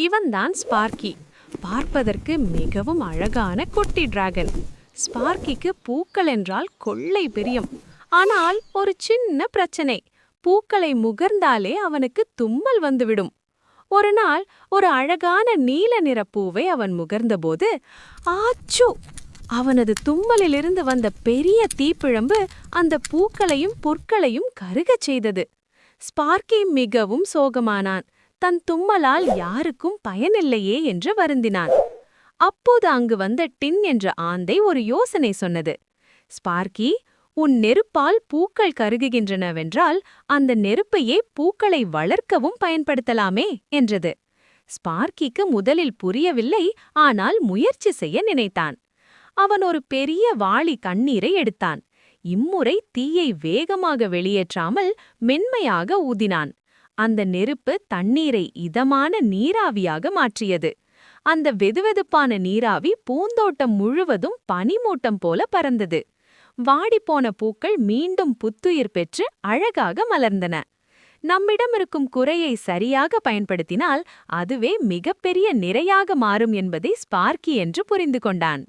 இவன்தான் ஸ்பார்க்கி. பார்ப்பதற்கு மிகவும் அழகான குட்டி டிராகன். ஸ்பார்க்கிக்கு பூக்கள் என்றால் கொள்ளை பிரியம். ஆனால் ஒரு சின்ன பிரச்சனை. பூக்களை முகர்ந்தாலே அவனுக்கு தும்மல் வந்துவிடும். ஒரு நாள் ஒரு அழகான நீல நிற பூவை அவன் முகர்ந்தபோது, ஆச்சு! அவனது தும்மலிலிருந்து வந்த பெரிய தீப்பிழம்பு அந்த பூக்களையும் புற்களையும் கருகச் செய்தது. ஸ்பார்க்கி மிகவும் சோகமானான். தன் தும்மலால் யாருக்கும் பயனில்லையே என்று வருந்தினான். அப்போது அங்கு வந்த டின் என்ற ஆந்தை ஒரு யோசனை சொன்னது. ஸ்பார்க்கி, உன் நெருப்பால் பூக்கள் கருகுகின்றனவென்றால் அந்த நெருப்பையே பூக்களை வளர்க்கவும் பயன்படுத்தலாமே என்றது. ஸ்பார்க்கிக்கு முதலில் புரியவில்லை, ஆனால் முயற்சி செய்ய நினைத்தான். அவன் ஒரு பெரிய வாளி தண்ணீரை எடுத்தான். இம்முறை தீயை வேகமாக வெளியேற்றாமல் மென்மையாக ஊதினான். அந்த நெருப்பு தண்ணீரை இதமான நீராவியாக மாற்றியது. அந்த வெதுவெதுப்பான நீராவி பூந்தோட்டம் முழுவதும் பனிமூட்டம் போல பறந்தது. வாடிப்போன பூக்கள் மீண்டும் புத்துயிர் பெற்று அழகாக மலர்ந்தன. நம்மிடம் இருக்கும் குறையை சரியாக பயன்படுத்தினால் அதுவே மிகப்பெரிய நிறையாக மாறும் என்பதை ஸ்பார்க்கி என்று புரிந்து கொண்டான்.